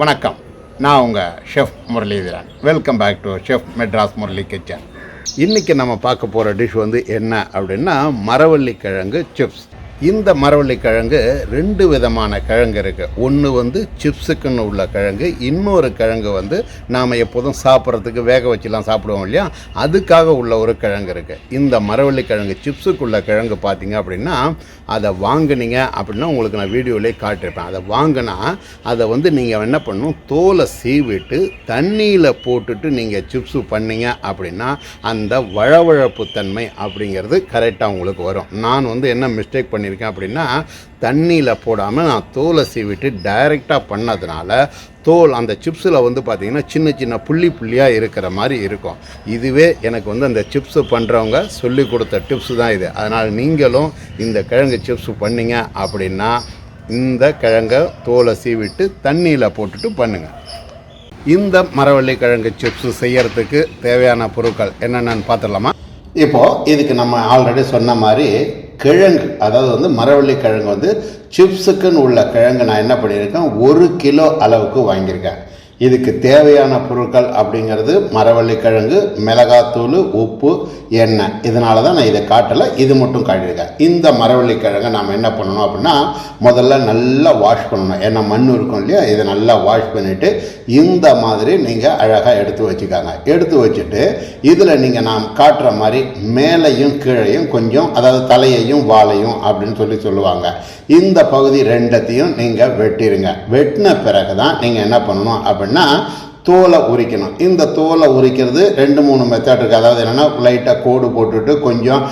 வணக்கம், நான் உங்கள் chef Muralidharan. Welcome back to chef Madras Murali kitchen. இன்றைக்கி நம்ம பார்க்க போகிற டிஷ் என்ன அப்படின்னா மரவள்ளிக்கிழங்கு சிப்ஸ். இந்த மரவள்ளிக்கிழங்கு ரெண்டு விதமான கிழங்கு இருக்குது. ஒன்று சிப்ஸுக்குன்னு உள்ள கிழங்கு, இன்னொரு கிழங்கு நாம் எப்போதும் சாப்பிட்றதுக்கு வேக வச்சுலாம் சாப்பிடுவோம் இல்லையா, அதுக்காக உள்ள ஒரு கிழங்கு இருக்குது. இந்த மரவள்ளிக்கிழங்கு சிப்ஸுக்குள்ள கிழங்கு பார்த்திங்க அப்படின்னா அதை வாங்கினீங்க அப்படின்னா உங்களுக்கு நான் வீடியோவிலே காட்டியிருப்பேன். அதை வாங்கினா அதை நீங்கள் என்ன பண்ணணும், தோலை சீவிட்டு தண்ணியில் போட்டுட்டு நீங்கள் சிப்ஸு பண்ணிங்க அப்படின்னா அந்த வழவழப்பு தன்மை அப்படிங்கிறது கரெக்டாக உங்களுக்கு வரும். நான் என்ன மிஸ்டேக் பண்ணியிருக்கேன் அப்படின்னா, தண்ணியில் போடாமல் நான் தோலை சீவிட்டு டைரெக்டாக பண்ணதுனால தோல் அந்த சிப்ஸில் பார்த்திங்கன்னா சின்ன சின்ன புள்ளி புள்ளியாக இருக்கிற மாதிரி இருக்கும். இதுவே எனக்கு அந்த சிப்ஸு பண்ணுறவங்க சொல்லி கொடுத்த டிப்ஸு தான் இது. அதனால் நீங்களும் இந்த கிழங்கு சிப்ஸு பண்ணிங்க அப்படின்னா இந்த கிழங்கை தோலை சீவிட்டு தண்ணியில் போட்டுட்டு பண்ணுங்கள். இந்த மரவள்ளிக்கிழங்கு சிப்ஸு செய்யறதுக்கு தேவையான பொருட்கள் என்னென்னு பார்த்துடலாமா? இப்போது இதுக்கு நம்ம ஆல்ரெடி சொன்ன மாதிரி கிழங்கு, அதாவது மரவள்ளிக்கிழங்கு சிப்ஸுக்குன்னு உள்ள கிழங்கு நான் என்ன பண்ணியிருக்கேன், 1 கிலோ அளவுக்கு வாங்கியிருக்கேன். இதுக்கு தேவையான பொருட்கள் அப்படிங்கிறது மரவள்ளிக்கிழங்கு, மிளகாத்தூள், உப்பு, எண்ணெய். இதனால தான் நான் இதை காட்டலை, இது மட்டும் காட்டியிருக்கேன். இந்த மரவள்ளிக்கிழங்கை நாம் என்ன பண்ணணும் அப்படின்னா, முதல்ல நல்லா வாஷ் பண்ணணும். ஏன்னா மண் இருக்கும் இல்லையா, இதை நல்லா வாஷ் பண்ணிவிட்டு இந்த மாதிரி நீங்கள் அழகாக எடுத்து வச்சுக்காங்க. எடுத்து வச்சுட்டு இதில் நீங்கள் நாம் காட்டுற மாதிரி மேலையும் கீழையும் கொஞ்சம், அதாவது தலையையும் வாலையும் அப்படின்னு சொல்லுவாங்க, இந்த பகுதி ரெண்டத்தையும் நீங்கள் வெட்டிடுங்க. வெட்டின பிறகு தான் நீங்கள் என்ன பண்ணணும் அப்படின்னா தோலை உரிக்கணும். இந்த தோலை உரிக்கிறது 2-3 மெத்தட் இருக்குது. அதாவது என்னென்னா, லைட்டாக கோடு போட்டுட்டு கொஞ்சம்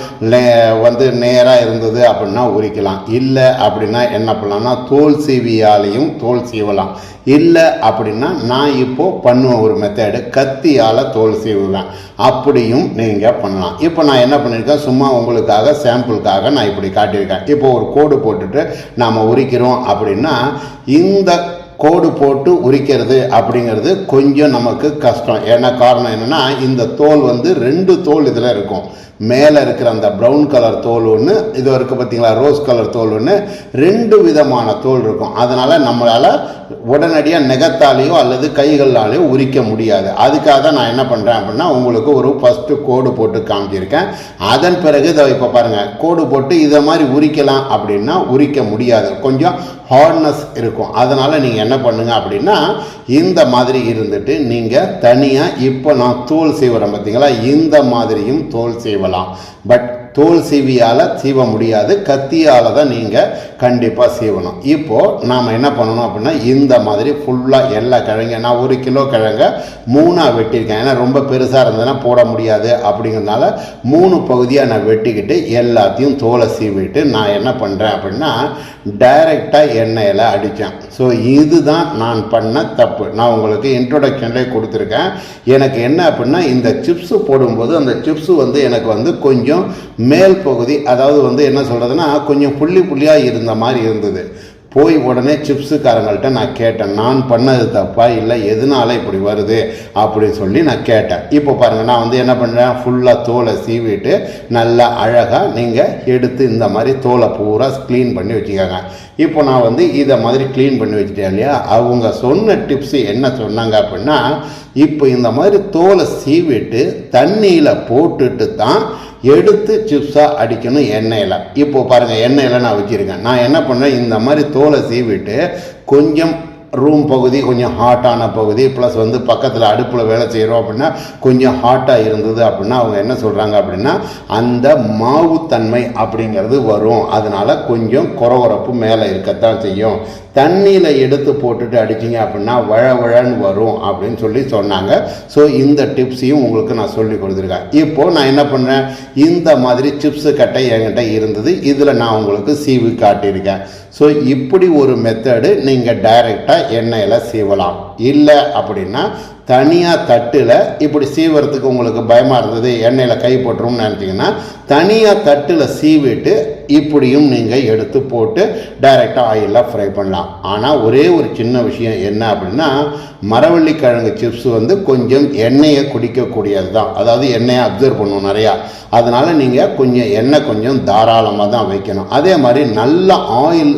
நேராக இருந்தது அப்படின்னா உரிக்கலாம். இல்லை அப்படின்னா என்ன பண்ணலாம்னா தோல் சீவியாலையும் தோல் சீவலாம். இல்லை அப்படின்னா நான் இப்போது பண்ணுவேன் ஒரு மெத்தடு, கத்தியால் தோல் சீவுவேன். அப்படியும் நீங்கள் பண்ணலாம். இப்போ நான் என்ன பண்ணியிருக்கேன், சும்மா உங்களுக்காக சாம்பிளுக்காக நான் இப்படி காட்டியிருக்கேன். இப்போ ஒரு கோடு போட்டுட்டு நாம் உரிக்கிறோம் அப்படின்னா இந்த கோடு போட்டு உரிக்கிறது அப்படிங்கிறது கொஞ்சம் நமக்கு கஷ்டம். ஏன்னா காரணம் என்னென்னா, இந்த தோல் 2 தோல் இதில் இருக்கும். மேலே இருக்கிற அந்த ப்ரௌன் கலர் தோல் ஒன்று, இது இருக்குது பார்த்தீங்களா, ரோஸ் கலர் தோல் ஒன்று, 2 விதமான தோல் இருக்கும். அதனால் நம்மளால் உடனடியாக நெகத்தாலேயோ அல்லது கைகளாலேயோ உரிக்க முடியாது. அதுக்காக தான் நான் என்ன பண்ணுறேன் அப்படின்னா உங்களுக்கு ஒரு ஃபஸ்ட்டு கோடு போட்டு காமிச்சிருக்கேன். அதன் பிறகு இதை இப்போ பாருங்கள், கோடு போட்டு இதை மாதிரி உரிக்கலாம் அப்படின்னா உரிக்க முடியாது, கொஞ்சம் ஹார்ட்னஸ் இருக்கும். அதனால் நீங்கள் என்ன பண்ணுங்க அப்படின்னா இந்த மாதிரி இருந்துட்டு நீங்கள் தனியாக இப்போ நான் தோல் சீவுறேன் பார்த்தீங்களா, இந்த மாதிரியும் தோல் சீவலாம். பட் தோல் சீவியால் சீவ முடியாது, கத்தியால் தான் நீங்கள் கண்டிப்பாக சீவணும். இப்போது நாம் என்ன பண்ணணும் அப்படின்னா இந்த மாதிரி ஃபுல்லாக எல்லா கிழங்கு, நான் 1 கிலோ கிழங்கை 3ஆக வெட்டியிருக்கேன். ஏன்னா ரொம்ப பெருசாக இருந்ததுன்னா போட முடியாது அப்படிங்கிறதுனால 3 பகுதியாக நான் வெட்டிக்கிட்டு எல்லாத்தையும் தோலை சீவிட்டு நான் என்ன பண்ணுறேன் அப்படின்னா டைரெக்டாக எண்ணெயில் அடித்தேன். ஸோ இதுதான் நான் பண்ண தப்பு. நான் உங்களுக்கு இன்ட்ரோடக்ஷன்லேயே கொடுத்துருக்கேன். எனக்கு என்ன அப்படின்னா இந்த சிப்ஸு போடும்போது அந்த சிப்ஸு எனக்கு கொஞ்சம் மேல் பகுதி, அதாவது என்ன சொல்கிறதுனா கொஞ்சம் புள்ளி புள்ளியாக இருந்த மாதிரி இருந்தது. போய் உடனே சிப்ஸுக்காரங்கள்ட்ட நான் கேட்டேன், நான் பண்ணது தப்பா இல்லை எதனால இப்படி வருது அப்படின்னு சொல்லி நான் கேட்டேன். இப்போ பாருங்கள், நான் என்ன பண்ணுறேன், ஃபுல்லாக தோலை சீவிட்டு நல்லா அழகாக நீங்கள் எடுத்து இந்த மாதிரி தோலை பூரா க்ளீன் பண்ணி வச்சுக்கோங்க. இப்போ நான் இதை மாதிரி க்ளீன் பண்ணி வச்சுட்டேன் இல்லையா, அவங்க சொன்ன டிப்ஸு என்ன சொன்னாங்க அப்படின்னா, இப்போ இந்த மாதிரி தோலை சீவிட்டு தண்ணியில் போட்டுட்டு தான் எடுத்து சிப்ஸாக அடிக்கணும் எண்ணெயில். இப்போ பாருங்கள், எண்ணெயில் நான் வச்சுருக்கேன். நான் என்ன பண்ணுறேன், இந்த மாதிரி தோலை சீவிட்டு கொஞ்சம் ரூம் பகுதி கொஞ்சம் ஹாட்டான பகுதி ப்ளஸ் பக்கத்தில் அடுப்பில் வேலை செய்கிறோம் அப்படின்னா கொஞ்சம் ஹாட்டாக இருந்தது அப்படின்னா அவங்க என்ன சொல்கிறாங்க அப்படின்னா அந்த மாவுத்தன்மை அப்படிங்கிறது வரும். அதனால் கொஞ்சம் குறவரப்பு மேலே இருக்கத்தான் செய்யும். தண்ணியில் எடுத்து போட்டுட்டு அடிச்சிங்க அப்படின்னா வழவழன்னு வரும் அப்படின்னு சொல்லி சொன்னாங்க. ஸோ இந்த டிப்ஸையும் உங்களுக்கு நான் சொல்லி கொடுத்துருக்கேன். இப்போது நான் என்ன பண்ணுறேன், இந்த மாதிரி சிப்ஸு கட்டை என்கிட்ட இருந்தது, இதில் நான் உங்களுக்கு சீவி காட்டியிருக்கேன். ஸோ இப்படி ஒரு மெத்தடு நீங்கள் டைரெக்டாக எண்ணெயில் சீவலாம். இல்லை அப்படின்னா தனியாக தட்டில் இப்படி சீவறதுக்கு உங்களுக்கு பயமாக இருந்தது, எண்ணெயில் கை போட்டுரும்னு நினச்சிங்கன்னா தனியாக தட்டில் சீவிட்டு இப்படியும் நீங்கள் எடுத்து போட்டு டைரெக்டாக ஆயிலில் ஃப்ரை பண்ணலாம். ஆனால் ஒரே ஒரு சின்ன விஷயம் என்ன அப்படின்னா, மரவள்ளிக்கிழங்கு சிப்ஸ் கொஞ்சம் எண்ணெயை குடிக்கக்கூடியது தான். அதாவது எண்ணெயை அப்சர்வ் பண்ணும் நிறையா. அதனால் நீங்கள் கொஞ்சம் எண்ணெய் கொஞ்சம் தாராளமாக தான் வைக்கணும். அதே மாதிரி நல்ல ஆயில்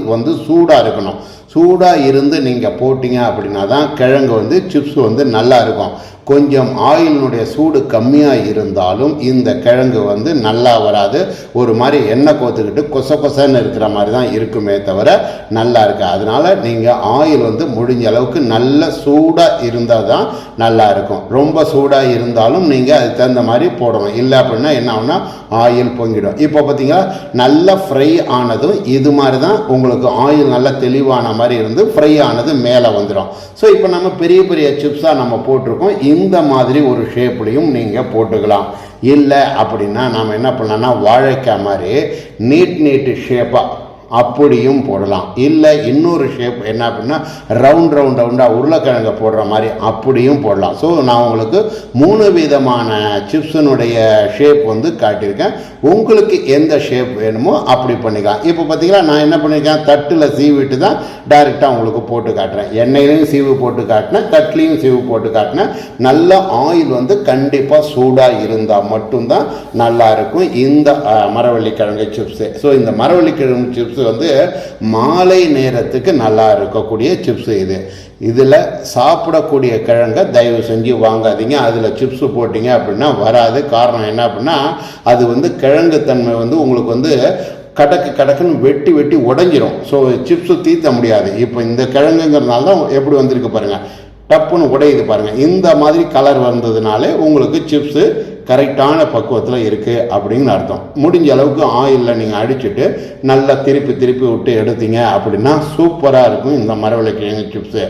சூடாக இருக்கணும். சூடாக இருந்து நீங்கள் போட்டிங்க அப்படின்னா தான் கிழங்கு வந்து சிப்ஸ் வந்து நல்லா இருக்கும். கொஞ்சம் ஆயிலினுடைய சூடு கம்மியாக இருந்தாலும் இந்த கிழங்கு வந்து நல்லா வராது. ஒரு மாதிரி எண்ணெய் கோத்துக்கிட்டு கொசன்னு இருக்கிற மாதிரி தான் இருக்குமே தவிர நல்லா இருக்கு. அதனால நீங்கள் ஆயில் வந்து முடிஞ்ச அளவுக்கு நல்ல சூடாக இருந்தால் தான் நல்லா இருக்கும். ரொம்ப சூடாக இருந்தாலும் நீங்கள் அதுக்கு தகுந்த மாதிரி போடணும். இல்லை அப்படின்னா என்ன ஆகும்னா ஆயில் பொங்கிடும். இப்போ பார்த்தீங்கன்னா நல்லா ஃப்ரை ஆனதும் இது மாதிரி தான் உங்களுக்கு ஆயில் நல்லா தெளிவான மாதிரி இருந்து ஃப்ரை ஆனது மேலே வந்துடும். ஸோ இப்போ நம்ம பெரிய பெரிய சிப்ஸாக நம்ம போட்டிருக்கோம். இந்த மாதிரி ஒரு ஷேப்லையும் நீங்கள் போட்டுக்கலாம். இல்லை அப்படின்னா நாம் என்ன பண்ணலாம்னா வாழைக்காய் மாதிரி நீட் ஷேப்பாக அப்படியும் போடலாம். இல்லை இன்னொரு ஷேப் என்ன அப்படின்னா ரவுண்டாக உருளைக்கிழங்கு போடுற மாதிரி அப்படியும் போடலாம். ஸோ நான் உங்களுக்கு 3 விதமான சிப்ஸினுடைய ஷேப் வந்து காட்டியிருக்கேன். உங்களுக்கு எந்த ஷேப் வேணுமோ அப்படி பண்ணிக்கலாம். இப்போ பார்த்தீங்கன்னா நான் என்ன பண்ணியிருக்கேன், தட்டில் சீவிட்டு தான் டைரெக்டாக உங்களுக்கு போட்டு காட்டுறேன். எண்ணெயிலையும் சீவு போட்டு காட்டினேன், தட்டிலையும் சீவு போட்டு காட்டினேன். நல்ல ஆயில் வந்து கண்டிப்பாக சூடாக இருந்தால் மட்டும்தான் நல்லா இருக்கும் இந்த மரவள்ளிக்கிழங்கு சிப்ஸு. ஸோ இந்த மரவள்ளிக்கிழங்கு சிப்ஸ் வந்து மாலை நேரத்துக்கு நல்லா இருக்கக்கூடிய சிப்ஸ். இதில் சாப்பிடக்கூடிய கிழங்கை தயவு செஞ்சு வாங்காதீங்க. அதில் சிப்ஸு போட்டிங்க அப்படின்னா வராது. காரணம் என்ன அப்படின்னா அது வந்து கிழங்கு தன்மை வந்து உங்களுக்கு வந்து கடக்குன்னு வெட்டி உடைஞ்சிரும். ஸோ சிப்ஸு தீர்த்த முடியாது. இப்போ இந்த கிழங்குங்கிறதுனால தான் எப்படி வந்திருக்கு பாருங்கள், டப்புன்னு உடையுது பாருங்கள். இந்த மாதிரி கலர் வந்ததுனாலே உங்களுக்கு சிப்ஸு கரெக்டான பக்குவத்தில் இருக்குது அப்படின்னு அர்த்தம். முடிஞ்ச அளவுக்கு ஆயிலில் நீங்கள் அடிச்சுட்டு நல்லா திருப்பி விட்டு எடுத்தீங்க அப்படின்னா சூப்பராக இருக்கும் இந்த மரவள்ளிக்கிழங்கு சிப்ஸு.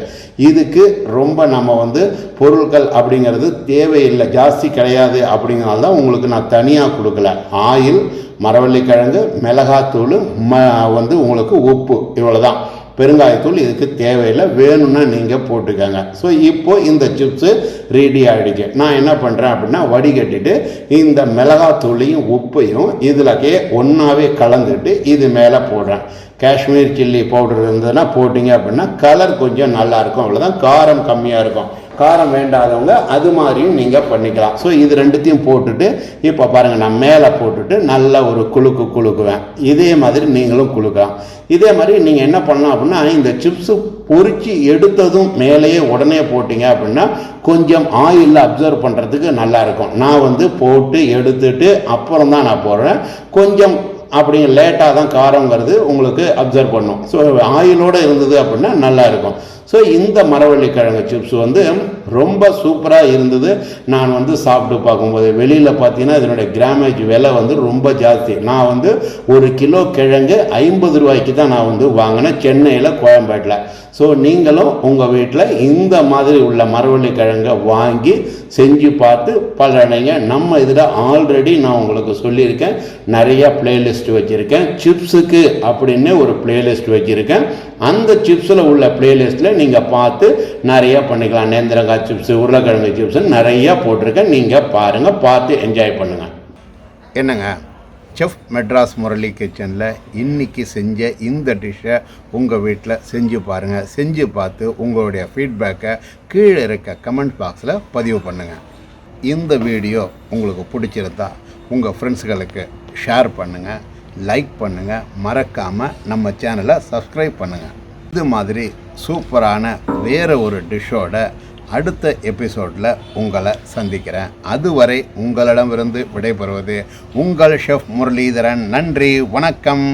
இதுக்கு ரொம்ப நம்ம வந்து பொருட்கள் அப்படிங்கிறது தேவையில்லை, ஜாஸ்தி கிடையாது. அப்படிங்கிறனால தான் உங்களுக்கு நான் தனியாக கொடுக்கல. ஆயில், மரவள்ளிக்கிழங்கு, மிளகாத்தூள், வந்து உங்களுக்கு உப்பு, இவ்வளோதான். பெருங்காயத்தூள் இதுக்கு தேவையில்லை, வேணும்னா நீங்கள் போட்டுக்கோங்க. ஸோ இப்போது இந்த சிப்ஸு ரெடி ஆகிடுச்சு. நான் என்ன பண்ணுறேன் அப்படின்னா வடிகட்டிட்டு இந்த மிளகாத்தூளையும் உப்பையும் இதிலக்கே ஒன்றாவே கலந்துட்டு இது மேலே போடுறேன். காஷ்மீர் சில்லி பவுடர் இருந்ததுன்னா போட்டிங்க அப்படின்னா கலர் கொஞ்சம் நல்லாயிருக்கும். அவ்வளோதான். காரம் கம்மியாக இருக்கும். காரம் வேண்டாதவங்க அது மாதிரியும் நீங்கள் பண்ணிக்கலாம். ஸோ இது ரெண்டுத்தையும் போட்டுட்டு இப்போ பாருங்கள், நான் மேலே போட்டுட்டு நல்லா ஒரு குலுக்குவேன். இதே மாதிரி நீங்களும் குலுக்கலாம். இதே மாதிரி நீங்கள் என்ன பண்ணலாம் அப்படின்னா இந்த சிப்ஸு பொரிச்சு எடுத்ததும் மேலேயே உடனே போட்டிங்க அப்படின்னா கொஞ்சம் ஆயிலில் அப்சர்வ் பண்ணுறதுக்கு நல்லாயிருக்கும். நான் வந்து போட்டு எடுத்துட்டு அப்புறம் தான் நான் போடுறேன். கொஞ்சம் அப்படி லேட்டாக தான் காரங்கிறது உங்களுக்கு அப்சர்வ் பண்ணும். ஸோ ஆயிலோடு இருந்தது அப்படின்னா நல்லாயிருக்கும். ஸோ இந்த மரவள்ளிக்கிழங்கு சிப்ஸ் வந்து ரொம்ப சூப்பராக இருந்தது. நான் வந்து சாப்பிட்டு பார்க்கும்போது வெளியில் பார்த்தீங்கன்னா இதனுடைய கிராமேஜ் விலை வந்து ரொம்ப ஜாஸ்தி. நான் வந்து 1 கிலோ கிழங்கு 50 ரூபாய்க்கு தான் நான் வந்து வாங்கினேன் சென்னையில், கோயம்பேட்டில். ஸோ நீங்களும் உங்கள் வீட்டில் இந்த மாதிரி உள்ள மரவள்ளிக்கிழங்கை வாங்கி செஞ்சு பார்த்து பலனைங்க. நம்ம இதில் ஆல்ரெடி நான் உங்களுக்கு சொல்லியிருக்கேன், நிறைய பிளேலிஸ்ட் வச்சுருக்கேன். சிப்ஸுக்கு அப்படின்னு ஒரு பிளேலிஸ்ட் வச்சுருக்கேன். அந்த சிப்ஸில் உள்ள பிளேலிஸ்ட்டில் நீங்கள் பார்த்து நிறைய பண்ணிக்கலாம். நேந்திரங்காய் சிப்ஸு, உருளைக்கிழங்கு சிப்ஸு நிறையா போட்டிருக்கேன். நீங்கள் பாருங்கள், பார்த்து என்ஜாய் பண்ணுங்கள். என்னங்க, செஃப் மெட்ராஸ் முரளி கிச்சனில் இன்றைக்கி செஞ்ச இந்த டிஷ்ஷை உங்கள் வீட்டில் செஞ்சு பாருங்கள். செஞ்சு பார்த்து உங்களுடைய ஃபீட்பேக்கை கீழே இருக்க கமெண்ட் பாக்ஸில் பதிவு பண்ணுங்கள். இந்த வீடியோ உங்களுக்கு பிடிச்சிருந்தா உங்கள் ஃப்ரெண்ட்ஸுகளுக்கு ஷேர் பண்ணுங்கள், லைக் பண்ணுங்கள், மறக்காமல் நம்ம சேனலை சப்ஸ்கிரைப் பண்ணுங்கள். இது மாதிரி சூப்பரான வேறு ஒரு டிஷ்ஷோட அடுத்த எபிசோடில் உங்களை சந்திக்கிறேன். அதுவரை உங்களிடமிருந்து விடைபெறுவது உங்கள் ஷெஃப் முரளிதரன். நன்றி, வணக்கம்.